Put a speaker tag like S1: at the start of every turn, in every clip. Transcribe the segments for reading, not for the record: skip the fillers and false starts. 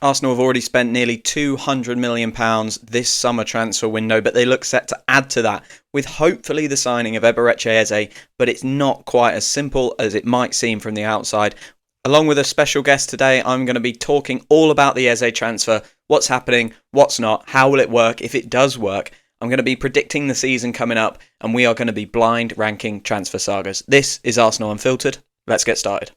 S1: Arsenal have already spent nearly £200 million this summer transfer window, but they look set to add to that with hopefully the signing of Eberechi Eze, but it's not quite as simple as it might seem from the outside. Along with a special guest today, I'm going to be talking all about the Eze transfer, what's happening, what's not, how will it work, if it does work. I'm going to be predicting the season coming up, and we are going to be blind ranking transfer sagas. This is Arsenal Unfiltered. Let's get started.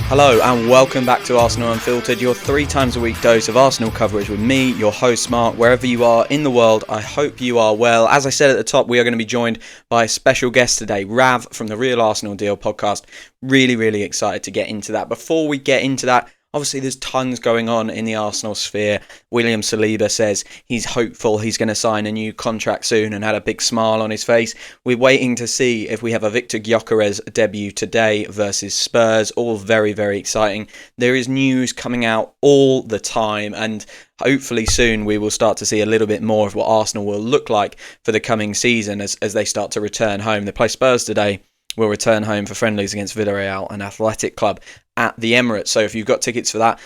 S1: Hello and welcome back to Arsenal Unfiltered, your 3 times a week dose of Arsenal coverage with me, your host Mark, wherever you are in the world. I hope you are well. As I said at the top, we are going to be joined by a special guest today, Rav from the Real Arsenal Deal podcast. Really excited to get into that. Before we get into that, obviously there's tons going on in the Arsenal sphere. William Saliba says he's hopeful he's going to sign a new contract soon and had a big smile on his face. We're waiting to see if we have a Victor Gyökeres debut today versus Spurs. All very exciting. There is news coming out all the time, and hopefully soon we will start to see a little bit more of what Arsenal will look like for the coming season as they start to return home. They play Spurs today. Will return home for friendlies against Villarreal and Athletic Club at the Emirates. So if you've got tickets for that,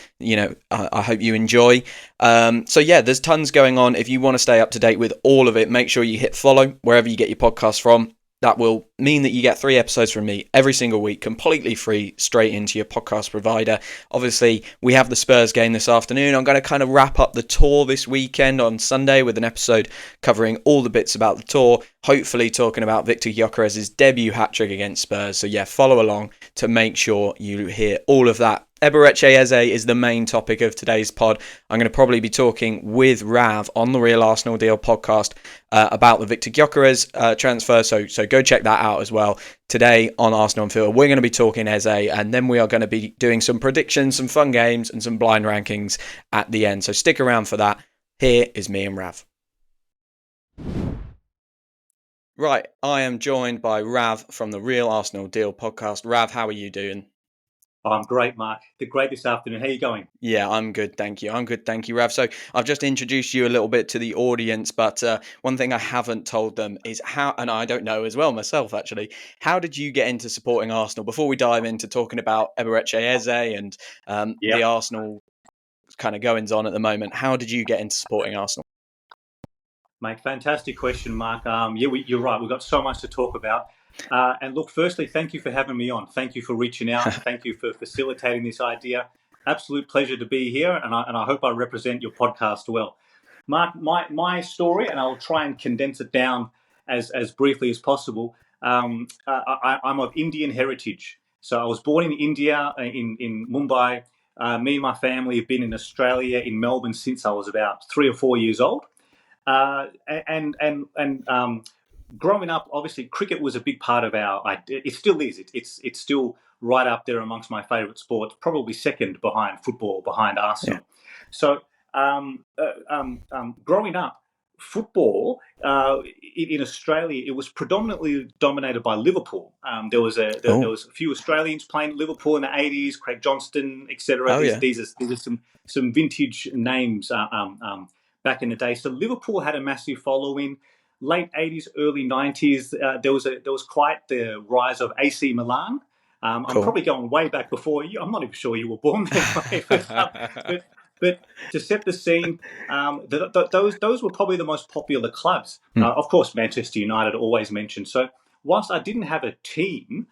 S1: I hope you enjoy. There's tons going on. If you want to stay up to date with all of it, make sure you hit follow wherever you get your podcasts from. That will mean that you get 3 episodes from me every single week, completely free, straight into your podcast provider. Obviously, we have the Spurs game this afternoon. I'm going to kind of wrap up the tour this weekend on Sunday with an episode covering all the bits about the tour, hopefully talking about Victor Gyökeres' debut hat-trick against Spurs. So yeah, follow along to make sure you hear all of that. Eberechi Eze is the main topic of today's pod. I'm going to probably be talking with Rav on the Real Arsenal Deal podcast about the Victor Gyökeres transfer, so go check that out as well. Today on Arsenal Unfiltered, we're going to be talking Eze, and then we are going to be doing some predictions, some fun games, and some blind rankings at the end. So stick around for that. Here is me and Rav. Right, I am joined by Rav from the Real Arsenal Deal podcast. Rav, how are you doing?
S2: I'm great, Mark. Great this afternoon. How are you going?
S1: Yeah, I'm good, thank you. Rav. So I've just introduced you a little bit to the audience, but one thing I haven't told them is how, and I don't know as well myself actually, how did you get into supporting Arsenal? Before we dive into talking about Eberechi Eze and the Arsenal kind of goings on at the moment, how did you get into supporting Arsenal?
S2: Mate, fantastic question, Mark. You're right. We've got so much to talk about. And look, firstly, thank you for having me on. Thank you for reaching out. Thank you for facilitating this idea. Absolute pleasure to be here, and I hope I represent your podcast well. Mark, my story, and I'll try and condense it down as briefly as possible. I'm of Indian heritage. So I was born in India, in Mumbai. Me and my family have been in Australia, in Melbourne, since I was about 3 or 4 years old. Growing up, obviously, cricket was a big part of our. It still is. It's still right up there amongst my favourite sports. Probably second behind football, behind Arsenal. Yeah. So, growing up, football in Australia, it was predominantly dominated by Liverpool. There was a few Australians playing Liverpool in the 80s, Craig Johnston, etc. These are some vintage names. Back in the day, so Liverpool had a massive following. Late 80s, early 90s, there was quite the rise of AC Milan. Cool. I'm probably going way back before you. I'm not even sure you were born then, but to set the scene, those were probably the most popular clubs. Of course, Manchester United always mentioned. So whilst I didn't have a team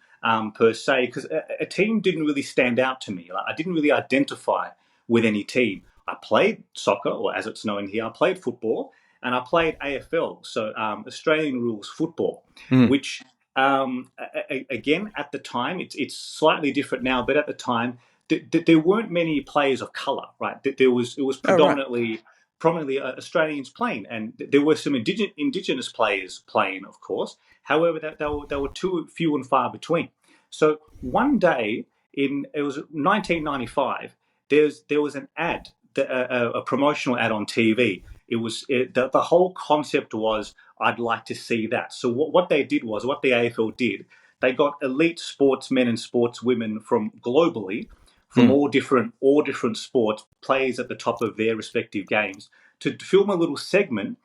S2: per se, because a team didn't really stand out to me. Like, I didn't really identify with any team. I played soccer, or as it's known here, I played football, and I played AFL, so Australian rules football, which, again, at the time, it's slightly different now, but at the time, there weren't many players of colour, right? It was predominantly Australians playing, and there were some Indigenous players playing, of course. However, they were too few and far between. So one day, it was 1995, there was an ad, a promotional ad on TV. The whole concept was, I'd like to see that. So what they did was, what the AFL did, they got elite sportsmen and sportswomen from globally from all different sports, players at the top of their respective games, to film a little segment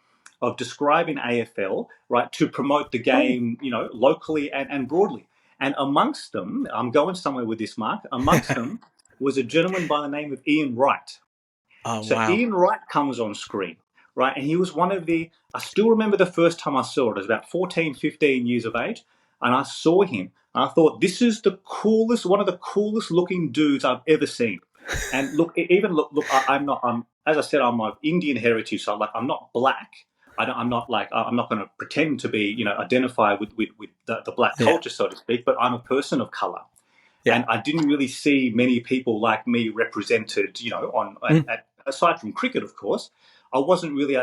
S2: of describing AFL, right, to promote the game, locally and broadly. And amongst them, I'm going somewhere with this, Mark. Amongst them was a gentleman by the name of Ian Wright.
S1: Oh,
S2: So
S1: wow.
S2: Ian Wright comes on screen, right? And he was one of the, I still remember the first time I saw it. I was about 14, 15 years of age. And I saw him. And I thought, this is one of the coolest looking dudes I've ever seen. And look, as I said, I'm of Indian heritage. So I'm not black. I'm not going to pretend to be, identify with the black culture, so to speak, but I'm a person of color.
S1: Yeah.
S2: And I didn't really see many people like me represented, aside from cricket, of course. I wasn't really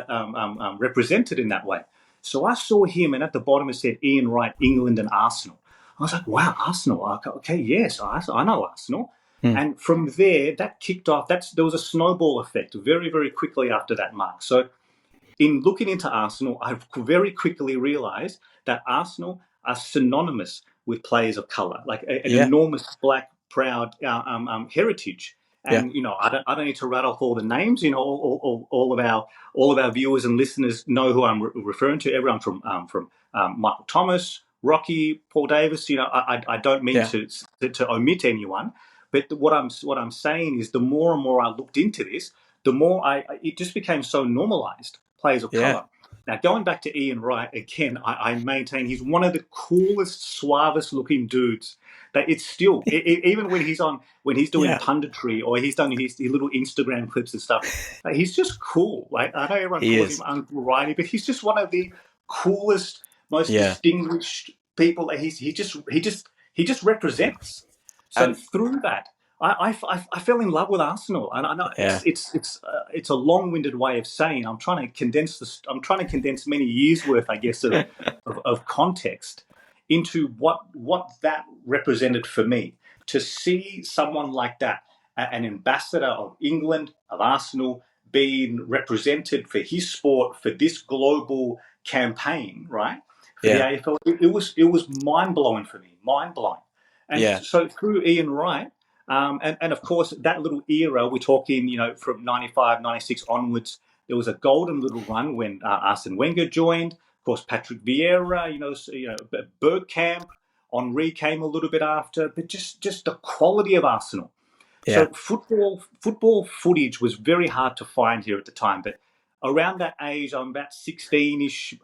S2: represented in that way. So I saw him, and at the bottom it said Ian Wright, England and Arsenal. I was like, wow, Arsenal. Okay, yes, I know Arsenal. And from there, that kicked off. There was a snowball effect very, very quickly after that, Mark. So in looking into Arsenal, I very quickly realised that Arsenal are synonymous with players of colour, like an enormous black proud heritage. And I don't need to rattle off all the names. All of our viewers and listeners know who I'm referring to. Everyone from Michael Thomas, Rocky, Paul Davis. I don't mean to omit anyone, but what I'm saying is, the more and more I looked into this, the more it just became so normalised. Players of colour. Now, going back to Ian Wright again, I maintain he's one of the coolest, suavest looking dudes. That it's still, even when he's doing punditry, or he's done his little Instagram clips and stuff, he's just cool. Like, I know everyone calls him Uncle Riley, but he's just one of the coolest, most distinguished people. He just represents. So through that, I fell in love with Arsenal, and I know it's a long-winded way of saying I'm trying to condense many years worth, I guess, of context into what that represented for me. To see someone like that, an ambassador of England, of Arsenal, being represented for his sport, for this global campaign, right? For the AFL, it was mind-blowing for me, mind-blowing. And so through Ian Wright, and of course, that little era, we're talking, from 95, 96 onwards, there was a golden little run when Arsene Wenger joined. Of course, Patrick Vieira, Bergkamp, Henri came a little bit after, but just the quality of Arsenal. So football footage was very hard to find here at the time, but around that age, I'm about 16-ish,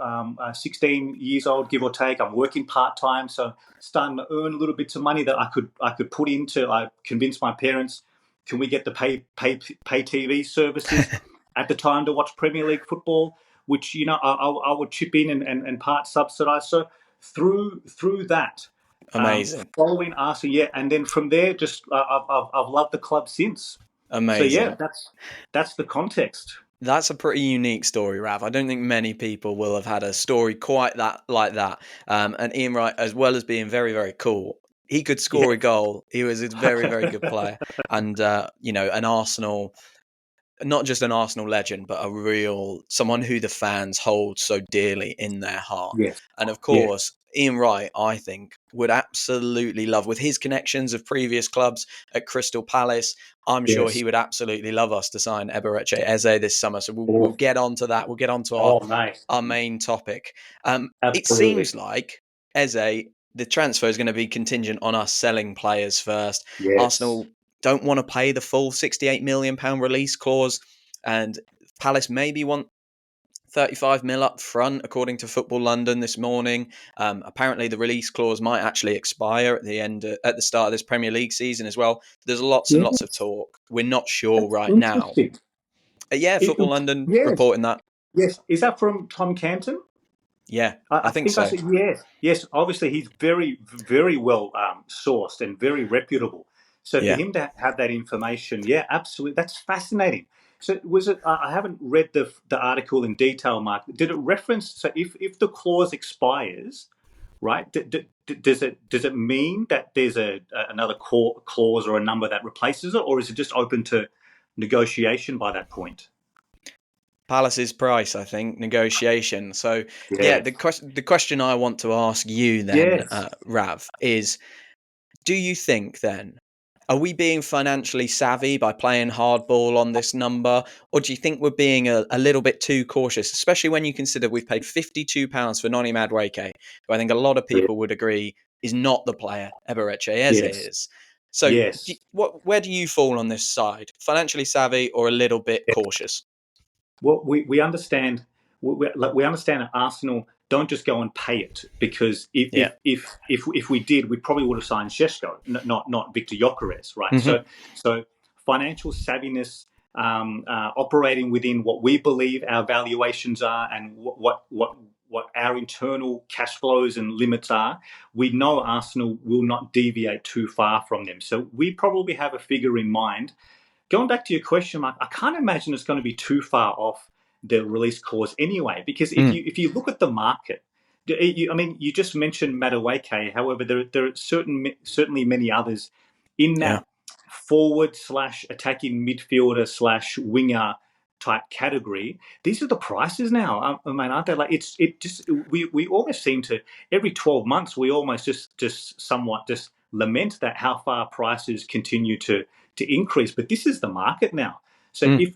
S2: 16 years old, give or take. I'm working part-time, so starting to earn little bits of money that I could put into. I convinced my parents, can we get the pay TV services at the time to watch Premier League football, which, I would chip in and part subsidise. So through that,
S1: amazing,
S2: following Arsenal, and then from there, just I've loved the club since.
S1: Amazing.
S2: So that's the context.
S1: That's a pretty unique story, Rav. I don't think many people will have had a story quite like that. And Ian Wright, as well as being very, very cool, he could score a goal. He was a very, very good player, and an Arsenal. Not just an Arsenal legend, but a real someone who the fans hold so dearly in their heart.
S2: Yes.
S1: And of course, Ian Wright, I think, would absolutely love, with his connections of previous clubs at Crystal Palace, I'm sure he would absolutely love us to sign Eberechi Eze this summer. So we'll get on to that. We'll get on to our main topic. It seems like Eze, the transfer is going to be contingent on us selling players first.
S2: Yes.
S1: Arsenal don't want to pay the full £68 million release clause, and Palace maybe want 35 mil up front, according to Football London this morning. Apparently, the release clause might actually expire at the start of this Premier League season as well. There's lots and lots of talk. We're not sure right now. Football London reporting that.
S2: Yes, is that from Tom Canton?
S1: Yeah, I think so.
S2: Yes. Obviously, he's very, very well sourced and very reputable. So for him to have that information, absolutely, that's fascinating. So was it? I haven't read the article in detail, Mark. Did it reference? So if the clause expires, right? Does it mean that there's another clause or a number that replaces it, or is it just open to negotiation by that point?
S1: Palace's price, I think, negotiation. So the question I want to ask you then, Rav, is: do you think then Are we being financially savvy by playing hardball on this number, or do you think we're being a little bit too cautious, especially when you consider we've paid £52 for Noni Madueke, who I think a lot of
S2: Yeah.
S1: people would agree is not the player Eberechi Eze
S2: Yes.
S1: is. So,
S2: Yes.
S1: where do you fall on this side? Financially savvy or a little bit cautious?
S2: Well, we understand we understand that Arsenal don't just go and pay it, because
S1: Yeah.
S2: if we did, we probably would have signed Šeško, not Victor Gyökeres, right?
S1: Mm-hmm.
S2: So financial savviness, operating within what we believe our valuations are and what our internal cash flows and limits are, we know Arsenal will not deviate too far from them. So we probably have a figure in mind. Going back to your question, Mark, I can't imagine it's going to be too far off the release clause anyway. Because if you look at the market, I mean, you just mentioned Madueke. However, there are certainly many others in
S1: Yeah.
S2: that forward slash attacking midfielder slash winger type category. These are the prices now. I mean, aren't they? Like we almost seem to, every 12 months we almost just somewhat just lament that how far prices continue to increase. But this is the market now. So
S1: Mm.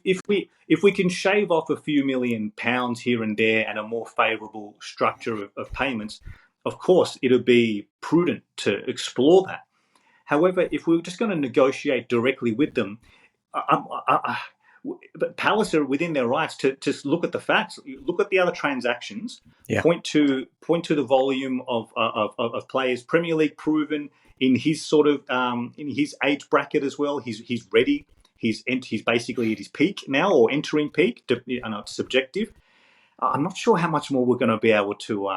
S2: if we can shave off a few £1 million here and there and a more favourable structure of payments, of course it'll be prudent to explore that. However, if we were just going to negotiate directly with them, but Palace are within their rights to look at the facts, look at the other transactions,
S1: Yeah.
S2: point to the volume of players, Premier League proven in his sort of in his age bracket as well. He's ready. He's basically at his peak now, or entering peak. I know it's subjective. I'm not sure how much more we're going to be able to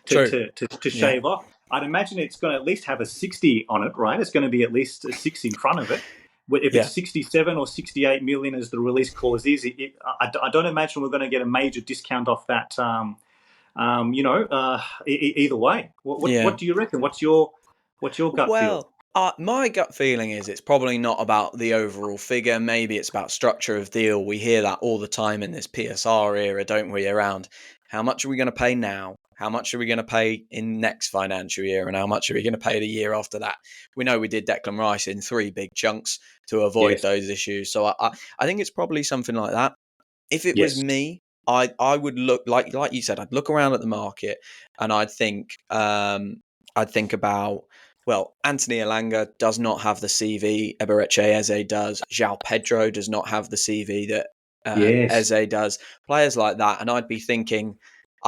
S1: True. Yeah.
S2: shave off. I'd imagine it's going to at least have a 60 on it, right? It's going to be at least a 6 in front of it. If
S1: Yeah.
S2: it's 67 or 68 million as the release clause is, I don't imagine we're going to get a major discount off that. Either way,
S1: Yeah.
S2: what do you reckon? What's your gut feel?
S1: Well, my gut feeling is it's probably not about the overall figure. Maybe it's about structure of deal. We hear that all the time in this PSR era, don't we? Around how much are we going to pay now? How much are we going to pay in next financial year? And how much are we going to pay the year after that? We know we did Declan Rice in 3 big chunks to avoid
S2: Yes,
S1: those issues. So I think it's probably something like that. If it was
S2: yes,
S1: me, I would look like you said. I'd look around at the market and I'd think about, well, Anthony Elanga does not have the CV Eberechi Eze does. João Pedro does not have the CV that
S2: yes,
S1: Eze does. Players like that, and I'd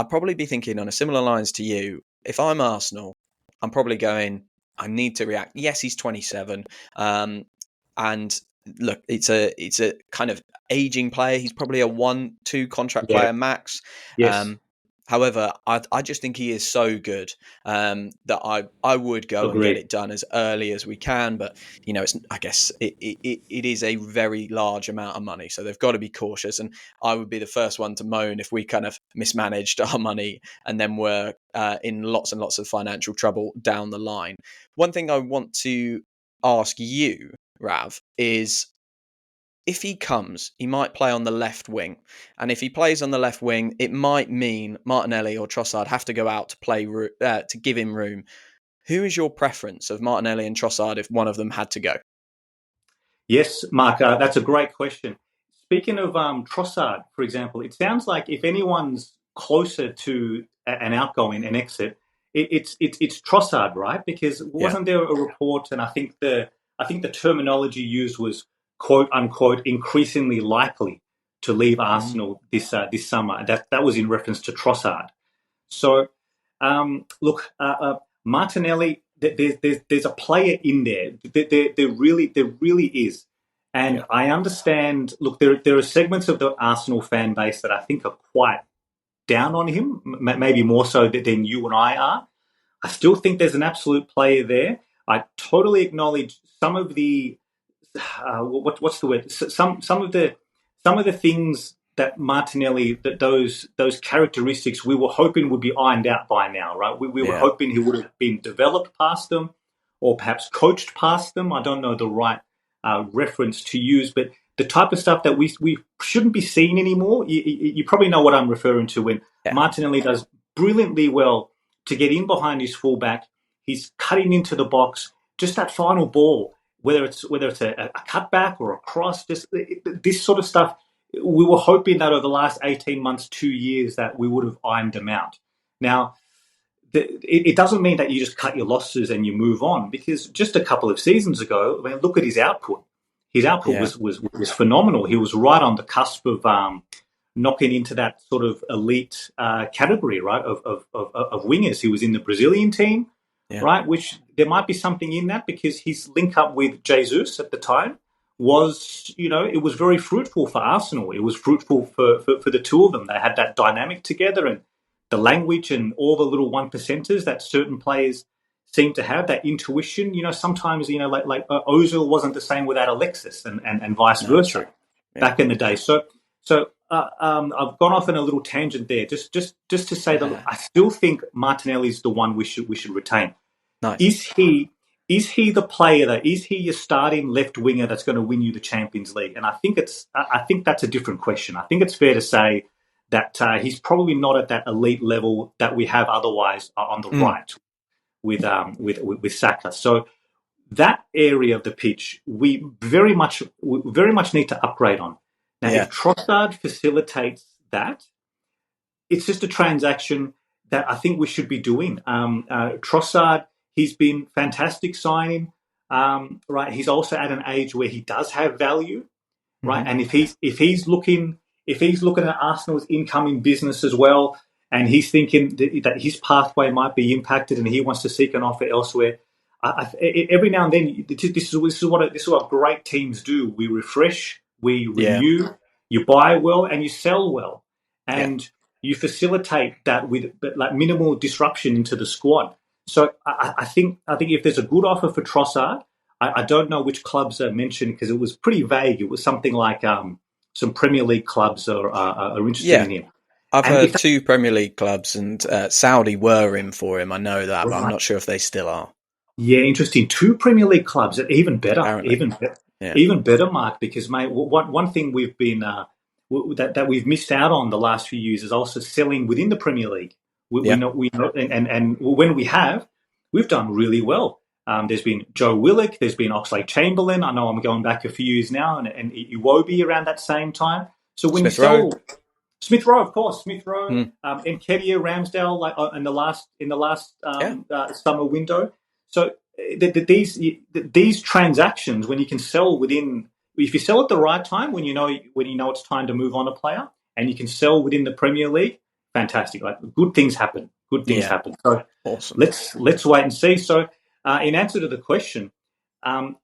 S1: probably be thinking on a similar lines to you. If I'm Arsenal, I'm probably going, I need to react. Yes, he's 27, and look, it's a kind of aging player. He's probably a 1-2 contract
S2: yeah,
S1: player max.
S2: yes.
S1: However, I just think he is so good that I would go and get
S2: Agreed.
S1: it done as early as we can. But I guess it is a very large amount of money, so they've got to be cautious. And I would be the first one to moan if we kind of mismanaged our money and then we're in lots and lots of financial trouble down the line. One thing I want to ask you, Rav, is if he comes, he might play on the left wing. And if he plays on the left wing, it might mean Martinelli or Trossard have to go out to play to give him room. Who is your preference of Martinelli and Trossard if one of them had to go?
S2: Yes, Mark, that's a great question. Speaking of Trossard, for example, it sounds like if anyone's closer to an outgoing, an exit, it's Trossard, right? Because
S1: Yeah.
S2: wasn't there a report, and I think the terminology used was quote unquote increasingly likely to leave
S1: Mm.
S2: Arsenal this summer. That was in reference to Trossard. So, look, Martinelli, there's a player in there. There really is. And
S1: Yeah.
S2: I understand, look, there are segments of the Arsenal fan base that I think are quite down on him, maybe more so than you and I are. I still think there's an absolute player there. I totally acknowledge some of the what's the word? Some of the things that Martinelli, that those characteristics we were hoping would be ironed out by now, right? We were
S1: Yeah.
S2: hoping he would have been developed past them, or perhaps coached past them. I don't know the right reference to use, but the type of stuff that we shouldn't be seeing anymore. You probably know what I'm referring to when
S1: Yeah.
S2: Martinelli does brilliantly well to get in behind his fullback. He's cutting into the box just that final ball, whether it's a cutback or a cross, just this sort of stuff. We were hoping that over the last 18 months, 2 years, that we would have ironed them out. Now, it doesn't mean that you just cut your losses and you move on, because just a couple of seasons ago, I mean, look at his output. His output was phenomenal. He was right on the cusp of knocking into that sort of elite category, right, of wingers. He was in the Brazilian team, right, which there might be something in that, because his link up with Jesus at the time was, it was very fruitful for Arsenal. It was fruitful for the two of them. They had that dynamic together, and the language and all the little one percenters that certain players seem to have, that intuition. Sometimes, like Ozil wasn't the same without Alexis, and vice versa back in the day. So I've gone off on a little tangent there, just to say that I still think Martinelli's the one we should retain.
S1: Nice.
S2: Is he the player is he your starting left winger that's going to win you the Champions League? And I think that's a different question. I think it's fair to say that he's probably not at that elite level that we have otherwise on the right with Saka. So that area of the pitch we very much need to upgrade on. Now, if Trossard facilitates that, it's just a transaction that I think we should be doing. Trossard, he's been fantastic signing, right? He's also at an age where he does have value, right? And if he's looking at Arsenal's incoming business as well, and he's thinking that his pathway might be impacted, and he wants to seek an offer elsewhere, every now and then, this is what great teams do. We refresh, we renew, you buy well, and you sell well, and you facilitate that with like minimal disruption into the squad. So I think if there's a good offer for Trossard, I don't know which clubs are mentioned, because it was pretty vague. It was something like some Premier League clubs are interested in him.
S1: I've heard 2 Premier League clubs, and Saudi were in for him. I know that, but I'm not sure if they still are.
S2: Yeah, interesting. 2 Premier League clubs, even better.
S1: Apparently.
S2: Even better, Mark, because, mate, one thing we've been that we've missed out on the last few years is also selling within the Premier League. We know, and when we have, we've done really well. There's been Joe Willock, there's been Oxlade-Chamberlain. I know I'm going back a few years now, and Iwobi around that same time. So when
S1: Smith Rowe,
S2: of course, Nketiah, Ramsdale, like in the last summer window. So these transactions, when you can sell within, if you sell at the right time, when you know it's time to move on a player, and you can sell within the Premier League, fantastic. Like, good things happen. Happen. So
S1: awesome.
S2: Let's wait and see. So in answer to the question,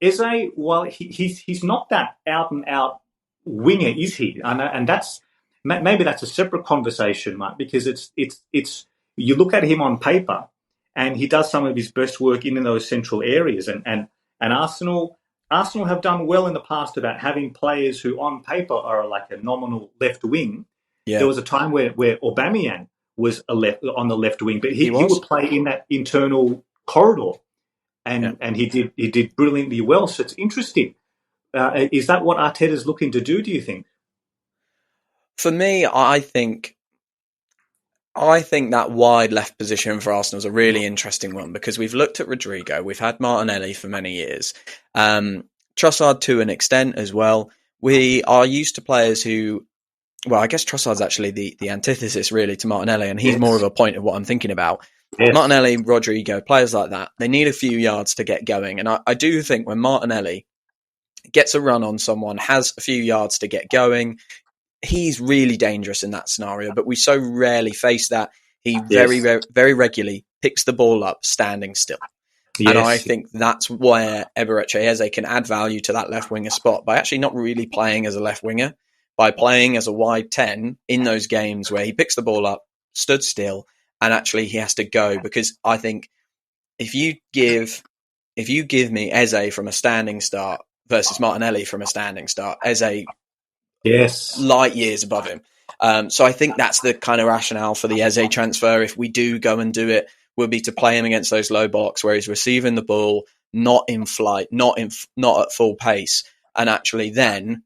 S2: Eze, well, he's not that out and out winger, is he? And that's maybe that's a separate conversation, Mark, because it's you look at him on paper, and he does some of his best work in those central areas, and Arsenal have done well in the past about having players who on paper are like a nominal left wing. There was a time where Aubameyang was on the left wing, but he would play in that internal corridor, and he did brilliantly well. So it's interesting. Is that what Arteta's looking to do, do you think?
S1: For me, I think that wide left position for Arsenal is a really interesting one, because we've looked at Rodrigo, we've had Martinelli for many years, Trossard to an extent as well. We are used to players who, well, I guess Trossard's actually the antithesis really to Martinelli, and he's more of a point of what I'm thinking about. Yes. Martinelli, Rodrigo, players like that, they need a few yards to get going. And I do think when Martinelli gets a run on someone, has a few yards to get going, he's really dangerous in that scenario. But we so rarely face that. He very regularly picks the ball up standing still. Yes. And I think that's where Eberechi Eze can add value to that left winger spot by actually not really playing as a left winger, by playing as a wide 10 in those games where he picks the ball up, stood still, and actually he has to go. Because I think if you give me Eze from a standing start versus Martinelli from a standing start, Eze light years above him. So I think that's the kind of rationale for the Eze transfer. If we do go and do it, will be to play him against those low blocks where he's receiving the ball, not in flight, not at full pace, and actually then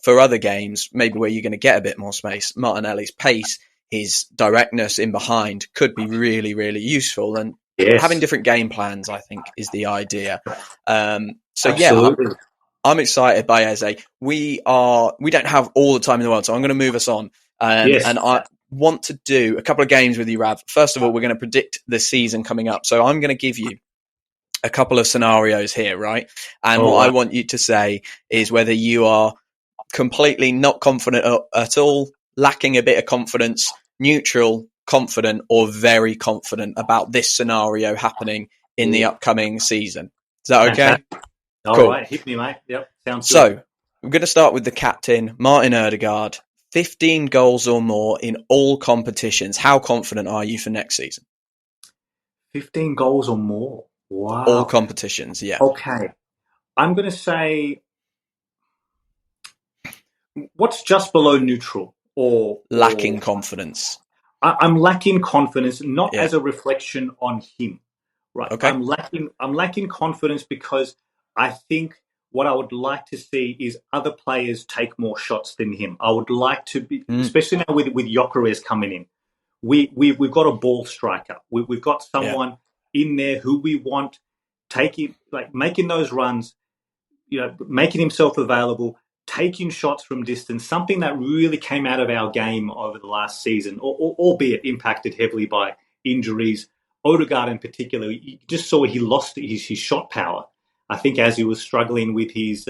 S1: for other games, maybe where you're going to get a bit more space, Martinelli's pace, his directness in behind could be really, really useful. And having
S2: Yes,
S1: different game plans, I think, is the idea. So yeah,
S2: absolutely.
S1: I'm excited by Eze. We don't have all the time in the world, so I'm going to move us on.
S2: Yes.
S1: And I want to do a couple of games with you, Rav. First of all, we're going to predict the season coming up. So I'm going to give you a couple of scenarios here, right? And
S2: All
S1: what I
S2: right.
S1: want you to say is whether you are completely not confident at all, lacking a bit of confidence, neutral, confident, or very confident about this scenario happening in the upcoming season. Is that okay?
S2: Fantastic. All
S1: Cool.
S2: right. Hit me, mate. Yep. Sounds good.
S1: So we're going to start with the captain, Martin Odegaard. 15 goals or more in all competitions. How confident are you for next season?
S2: 15 goals or more.
S1: For all
S2: Wow.
S1: competitions, yeah.
S2: Okay. I'm going to say what's just below neutral or
S1: Lacking confidence.
S2: I'm lacking confidence, not
S1: Yeah.
S2: as a reflection on him, right?
S1: Okay.
S2: I'm lacking confidence because I think what I would like to see is other players take more shots than him. I would like to be,
S1: Mm,
S2: especially now with Gyökeres coming in. We've got a ball striker. We've got
S1: yeah.
S2: someone in there who we want taking like making those runs, making himself available, taking shots from distance, something that really came out of our game over the last season, albeit impacted heavily by injuries. Odegaard in particular, you just saw he lost his shot power. I think as he was struggling with his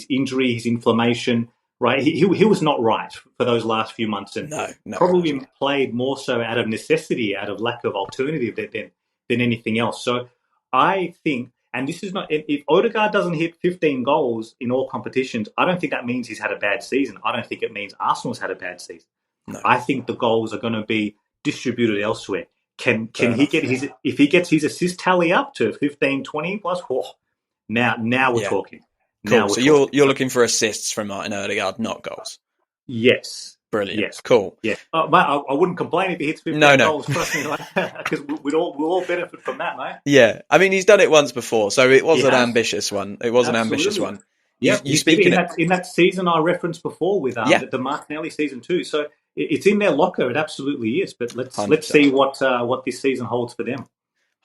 S2: injury, his inflammation, right? He was not right for those last few months, and
S1: No, no, he
S2: probably
S1: wasn't.
S2: played more so out of necessity, out of lack of alternative than anything else. So I think, and this is not, if Odegaard doesn't hit 15 goals in all competitions, I don't think that means he's had a bad season. I don't think it means Arsenal's had a bad season.
S1: No,
S2: I think the goals are going to be distributed elsewhere. Can
S1: fair
S2: he
S1: enough.
S2: get his, if he gets his assist tally up to 15, 20 plus, oh, now we're
S1: Yeah,
S2: talking. Now
S1: cool.
S2: we're
S1: So
S2: talking.
S1: you're looking for assists from Martin Odegaard, not goals.
S2: Yes.
S1: Brilliant.
S2: Yes.
S1: Cool.
S2: Yeah. Mate, I wouldn't complain if he hits
S1: No,
S2: 15
S1: no.
S2: goals, trust me, because we'll all benefit from that, mate.
S1: Yeah, I mean he's done it once before, so it
S2: He
S1: was an
S2: has.
S1: ambitious one. It was an ambitious
S2: Absolutely.
S1: one.
S2: Yep,
S1: You
S2: he did it
S1: speaking?
S2: in that season I referenced before with
S1: Yeah,
S2: the Martinelli season too. So it's in their locker. It absolutely is. But let's
S1: 100%.
S2: see what this season holds for them.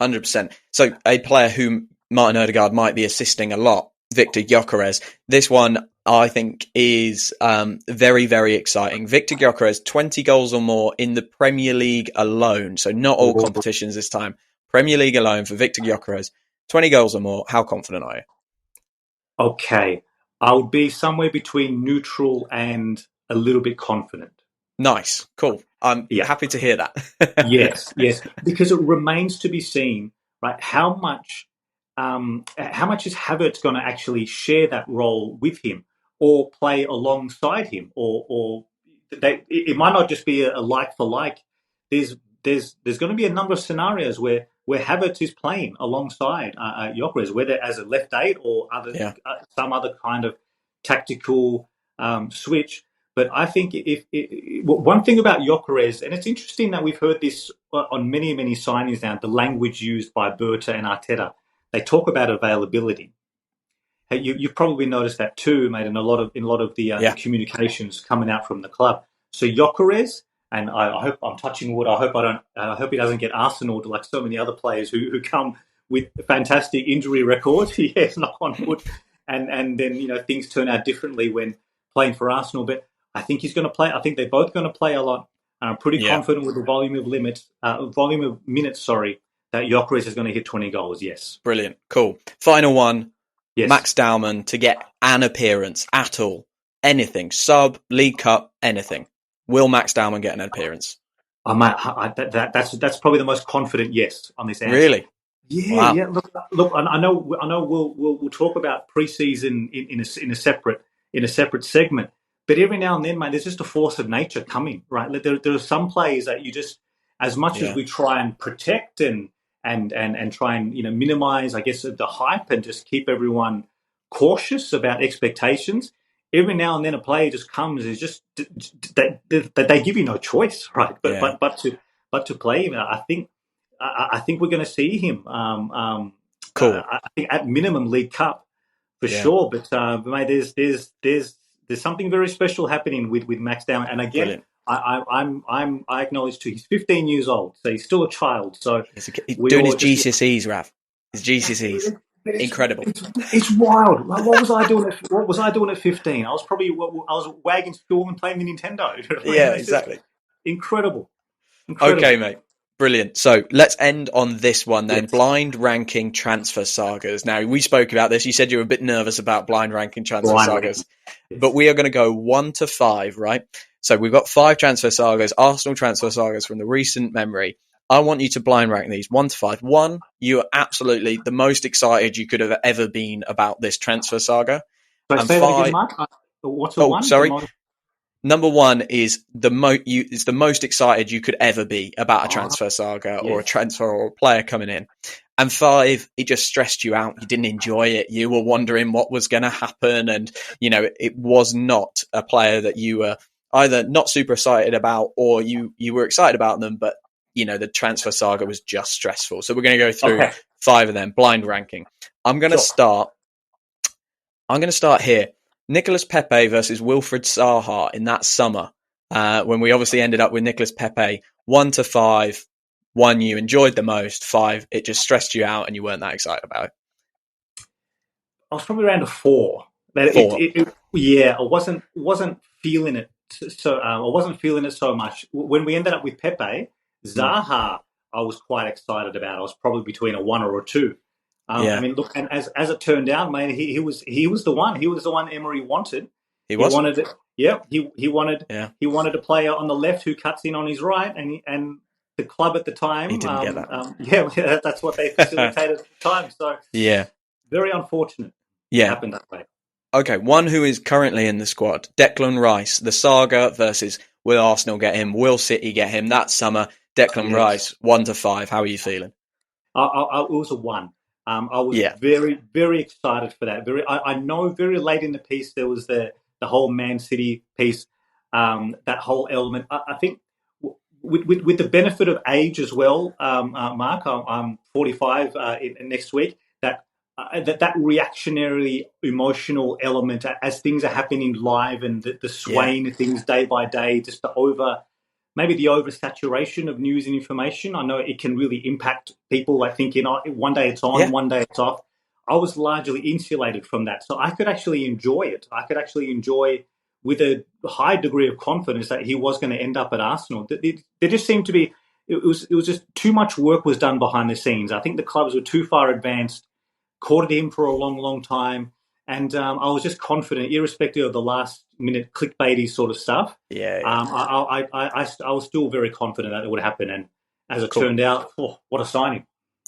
S1: 100%. So a player whom Martin Odegaard might be assisting a lot, Victor Gyökeres. This one I think is very, very exciting. Victor Gyökeres, 20 goals or more in the Premier League alone. So not all
S2: Oh,
S1: competitions this time. Premier League alone for Victor Gyökeres, 20 goals or more. How confident are you?
S2: okay, I would be somewhere between neutral and a little bit confident.
S1: Nice, cool. I'm
S2: Yeah.
S1: happy to hear that.
S2: Yes, yes, because it remains to be seen, right? How much is Havertz going to actually share that role with him, or play alongside him, or it might not just be a like for like. There's there's going to be a number of scenarios where Havertz is playing alongside Gyökeres, whether as a left eight or other
S1: Yeah,
S2: some other kind of tactical switch. But I think one thing about Gyökeres, and it's interesting that we've heard this on many signings now, the language used by Berta and Arteta, they talk about availability. Hey, you've probably noticed that too, mate, in a lot of the
S1: yeah,
S2: communications coming out from the club. So Gyökeres, and I hope I'm touching wood. I hope I don't. I hope he doesn't get Arsenal like so many other players who come with fantastic injury records. Yes, knock on wood, and then things turn out differently when playing for Arsenal. But I think he's going to play. I think they're both going to play a lot. And I'm pretty
S1: yeah.
S2: confident with the volume of minutes. Sorry, that Gyökeres is going to hit 20 goals. Yes,
S1: Brilliant, cool. Final one.
S2: yes.
S1: Max Dowman to get an appearance at all. Anything. Sub, League Cup, anything. Will Max Dowman get an appearance?
S2: That's probably the most confident yes on this answer.
S1: Really?
S2: Yeah,
S1: Wow.
S2: yeah. Look. I know. We'll talk about preseason in a separate segment. But every now and then, mate, there's just a force of nature coming, right? There are some players that you just, as much as
S1: Yeah.
S2: we try and protect and try and minimize, I guess, the hype and just keep everyone cautious about expectations. Every now and then, a player just comes. Is just that they give you no choice, right?
S1: Yeah.
S2: But to play him, I think we're going to see him.
S1: Cool.
S2: I think at minimum League Cup for
S1: Yeah.
S2: sure. But mate, there's there's something very special happening with Max Down. And again,
S1: Brilliant.
S2: I acknowledge too. He's 15 years old, so he's still a child. So
S1: He's
S2: we
S1: doing his
S2: all just
S1: GCSEs, Rav. His GCSEs. Incredible.
S2: it's wild. Like, what was I doing? What was I doing at 15? I was wagging stool and playing the Nintendo. You know what I mean?
S1: Yeah,
S2: It's just
S1: exactly.
S2: incredible.
S1: Okay, mate. Brilliant. So let's end on this one then.
S2: Yes.
S1: Blind ranking transfer sagas. Now, we spoke about this. You said you were a bit nervous about blind ranking transfer sagas.
S2: Yes.
S1: But we are going to go 1 to 5, right? So we've got 5 transfer sagas, Arsenal transfer sagas from the recent memory. I want you to blind rank these 1 to 5. 1, you are absolutely the most excited you could have ever been about this transfer saga.
S2: So
S1: And
S2: say that
S1: 5,
S2: again, Mark. What's the one?
S1: sorry. Number 1 is the most excited you could ever be about a transfer saga or a transfer or a player coming in. And 5, it just stressed you out. You didn't enjoy it. You were wondering what was going to happen. And, you know, it was not a player that you were either not super excited about or you were excited about them, but, you know, the transfer saga was just stressful. So we're going to go through 5 of them, blind ranking. I'm going to start here. Nicolas Pepe versus Wilfried Zaha in that summer, when we obviously ended up with Nicolas Pepe. 1 to 5, 1 you enjoyed the most, 5 it just stressed you out and you weren't that excited about it.
S2: I was probably around a 4.
S1: 4.
S2: I wasn't feeling it. So I wasn't feeling it so much. When we ended up with Pepe, Zaha, I was quite excited about. I was probably between a 1 or a 2. I mean, look, and as it turned out, mate, he was the one. He was the one Emery wanted. He wanted it. Yeah, he wanted a player on the left who cuts in on his right, and the club at the time.
S1: He didn't get that.
S2: That's what they facilitated at the time. So very unfortunate. It happened that way.
S1: Okay, one who is currently in the squad, Declan Rice. The saga versus will Arsenal get him? Will City get him? That summer, Declan Rice, 1 to 5. How are you feeling?
S2: It was a 1. I was very, very excited for that. I know very late in the piece there was the whole Man City piece, that whole element. I think with the benefit of age as well, Mark, I'm 45 next week. That reactionary emotional element as things are happening live and the swaying of things day by day, just maybe the oversaturation of news and information. I know it can really impact people, like thinking, one day it's on, one day it's off. I was largely insulated from that. So I could actually enjoy it. I could actually enjoy with a high degree of confidence that he was going to end up at Arsenal. There just seemed to be, it was just too much work was done behind the scenes. I think the clubs were too far advanced, courted him for a long, long time. And I was just confident, irrespective of the last minute clickbaity sort of stuff. I was still very confident that it would happen. And as it turned out, what a signing.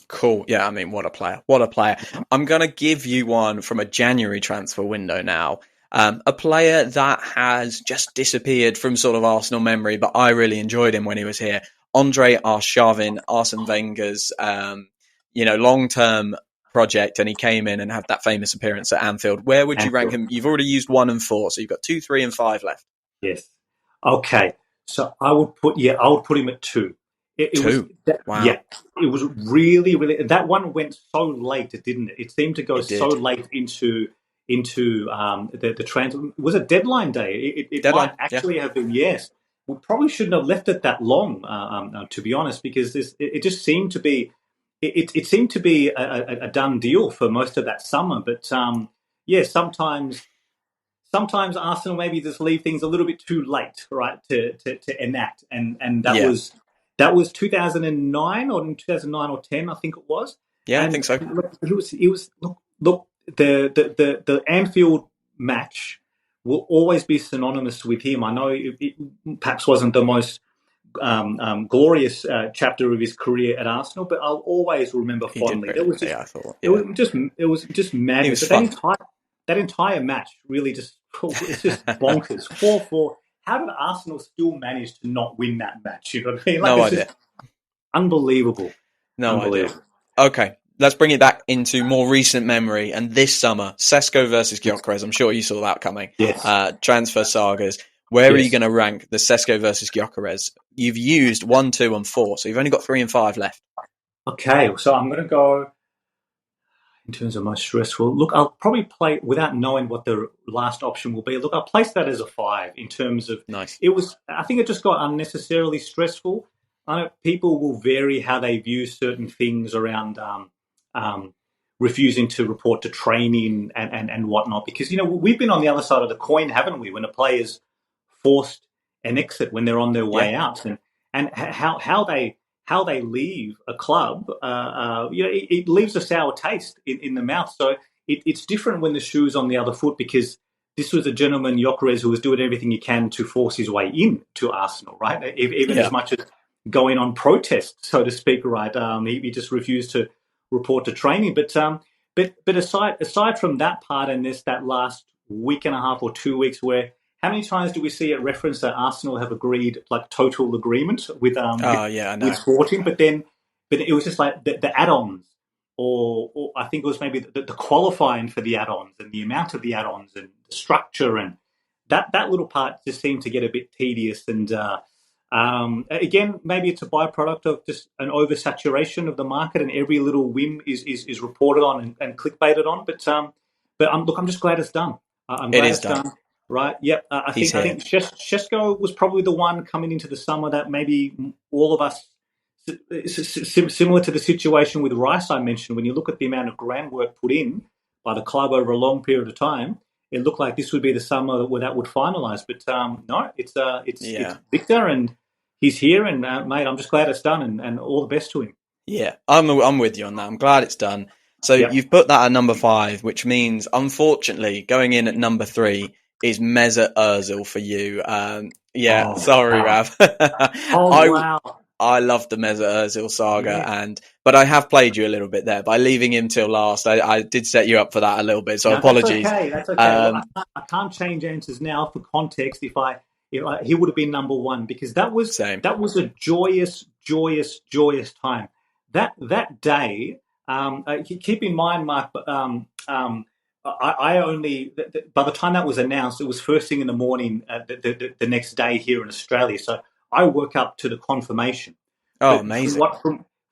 S1: Cool. Yeah, I mean, what a player. What a player. I'm going to give you one from a January transfer window now. A player that has just disappeared from sort of Arsenal memory, but I really enjoyed him when he was here. Andre Arshavin, Arsene Wenger's, long-term project, and he came in and had that famous appearance at Anfield. Where would you rank him? You've already used 1 and 4, so you've got 2, 3, and 5 left.
S2: Yes. Okay. So I would put him at 2.
S1: 2. Wow.
S2: Yeah. It was really, really. That one went so late, didn't it? It seemed to go so late into the transfer. Was it deadline day? It
S1: deadline,
S2: might actually have been. Yes. We probably shouldn't have left it that long, to be honest, because it just seemed to be. It seemed to be a done deal for most of that summer, but sometimes Arsenal maybe just leave things a little bit too late, right, to enact, and that was 2009 or 2009 or 10, I think it was.
S1: Yeah,
S2: and
S1: I think so.
S2: It was look the Anfield match will always be synonymous with him. I know it perhaps wasn't the most glorious chapter of his career at Arsenal, but I'll always remember fondly. It was just madness. That entire match really it's just bonkers. 4-4. How did Arsenal still manage to not win that match? You know what I mean?
S1: No idea.
S2: Unbelievable.
S1: No idea. Okay, let's bring it back into more recent memory. And this summer, Sesko versus Gyökeres. I'm sure you saw that coming.
S2: Yes.
S1: Transfer sagas. Where are you going to rank the Sesko versus Gyökeres? You've used 1, 2, and 4, so you've only got 3 and 5 left.
S2: Okay, so I'm going to go. In terms of most stressful, look, I'll probably play without knowing what the last option will be. Look, I'll place that as a 5 in terms of
S1: Nice.
S2: it was. I think it just got unnecessarily stressful. I know people will vary how they view certain things around um, refusing to report to training and whatnot, because we've been on the other side of the coin, haven't we? When a player's forced an exit when they're on their
S1: Yeah.
S2: way out, and how they leave a club, it leaves a sour taste in the mouth. So it's different when the shoe's on the other foot, because this was a gentleman, Gyökeres, who was doing everything he can to force his way in to Arsenal, right? Even as much as going on protest, so to speak, right? He just refused to report to training. But aside from that part, and that last week and a half or 2 weeks, where how many times do we see it referenced that Arsenal have agreed like total agreement with
S1: I know.
S2: with Sporting, but it was just like the add-ons, or I think it was maybe the qualifying for the add-ons and the amount of the add-ons and the structure, and that little part just seemed to get a bit tedious. And again, maybe it's a byproduct of just an oversaturation of the market, and every little whim is reported on and clickbaited on. But look, I'm just glad it's done. I'm glad it's done. Right. Yep. I think Shesko was probably the one coming into the summer that maybe all of us, similar to the situation with Rice I mentioned, when you look at the amount of groundwork put in by the club over a long period of time, it looked like this would be the summer where that would finalise. But no, it's Victor, and he's here, and mate, I'm just glad it's done, and all the best to him.
S1: Yeah, I'm with you on that. I'm glad it's done. So you've put that at number 5, which means, unfortunately, going in at number 3 is Mesut Ozil for you. Sorry, Rav.
S2: Wow.
S1: I love the Mesut Ozil saga, but I have played you a little bit there by leaving him till last. I did set you up for that a little bit, so apologies.
S2: That's okay. Well, I can't change answers now for context. If he would have been number 1, because that was a joyous time. That day. Keep in mind, Mark. I only, by the time that was announced, it was first thing in the morning the next day here in Australia. So I woke up to the confirmation.
S1: Oh, amazing!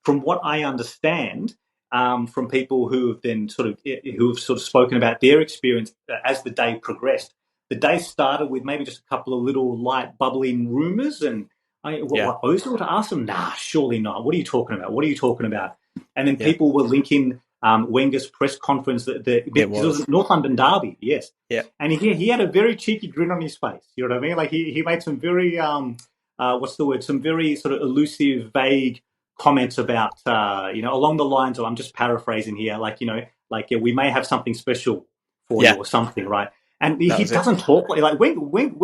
S2: From what I understand, from people who have sort of spoken about their experience as the day progressed, the day started with maybe just a couple of little light bubbling rumours, and Ozil to Arsenal? Nah, surely not. What are you talking about? And then people were linking Wenger's press conference because it was North London derby, yes.
S1: Yeah.
S2: And he had a very cheeky grin on his face. You know what I mean? Like he made some very some very sort of elusive, vague comments about along the lines of, I'm just paraphrasing here, we may have something special for you or something, right? And he doesn't talk like when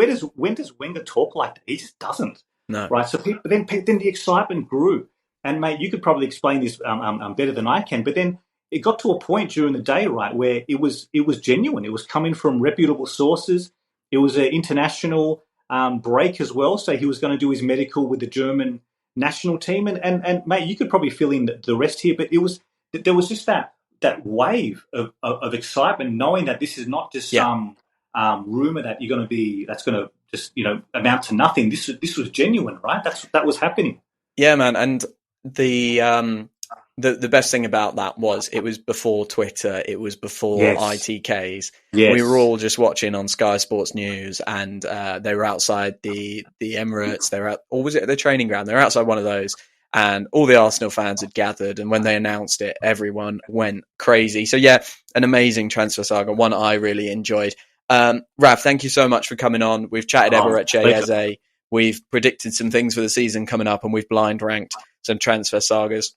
S2: does Wenger talk like that? He just doesn't.
S1: No.
S2: Right. So then the excitement grew. And mate, you could probably explain this better than I can. But then it got to a point during the day, right, where it was genuine. It was coming from reputable sources. It was an international break as well. So he was going to do his medical with the German national team. And mate, you could probably fill in the rest here. But there was just that wave of excitement, knowing that this is not just some rumor that that's going to just amount to nothing. This was genuine, right? That was happening.
S1: Yeah, man, and the best thing about that was it was before Twitter, it was before ITKs.
S2: Yes.
S1: We were all just watching on Sky Sports News, and they were outside the Emirates. They were or was it the training ground? They were outside one of those, and all the Arsenal fans had gathered. And when they announced it, everyone went crazy. So yeah, an amazing transfer saga, one I really enjoyed. Rav, thank you so much for coming on. We've chatted Eberechi Eze. We've predicted some things for the season coming up, and we've blind ranked some transfer sagas.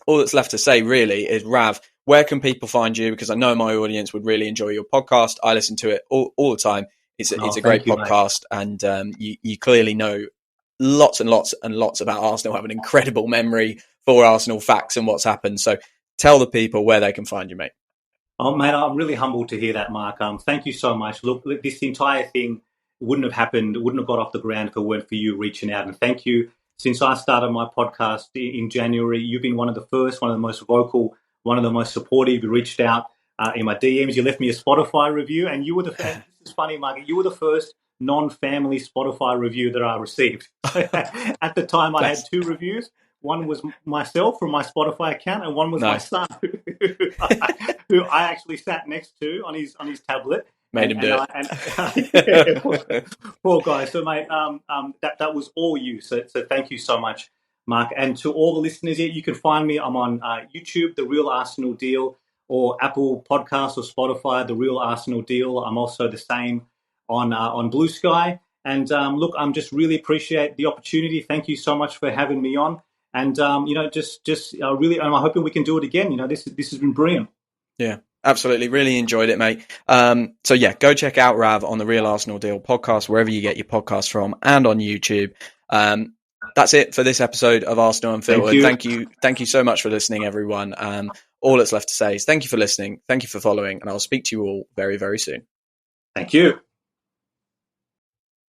S1: All that's left to say really is, Rav, where can people find you? Because I know my audience would really enjoy your podcast. I listen to it all the time. It's a great podcast, mate. And you clearly know lots and lots and lots about Arsenal, have an incredible memory for Arsenal facts and what's happened. So tell the people where they can find you, mate.
S2: Oh, mate, I'm really humbled to hear that, Mark. Thank you so much. Look, this entire thing wouldn't have happened, wouldn't have got off the ground if it weren't for you reaching out. And thank you. Since I started my podcast in January, you've been one of the first, one of the most vocal, one of the most supportive. You reached out in my DMs. You left me a Spotify review, and you were the first. This is funny, Mark. You were the first non-family Spotify review that I received. At the time, I had 2 reviews. One was myself from my Spotify account, and one was my
S1: Nice.
S2: son, who I actually sat next to on his tablet.
S1: Made him do it.
S2: Poor guy. So, mate, that was all you. So thank you so much, Mark. And to all the listeners here, you can find me. I'm on YouTube, The Real Arsenal Deal, or Apple Podcasts or Spotify, The Real Arsenal Deal. I'm also the same on Blue Sky. And look, I'm just really appreciate the opportunity. Thank you so much for having me on. And just really, I'm hoping we can do it again. This has been brilliant.
S1: Yeah, absolutely, really enjoyed it, mate. So yeah, go check out Rav on the Real Arsenal Deal podcast wherever you get your podcasts from, and on YouTube. That's it for this episode of Arsenal Unfiltered. Thank you so much for listening, everyone. All that's left to say is thank you for listening, thank you for following, and I'll speak to you all very, very soon.
S2: Thank you.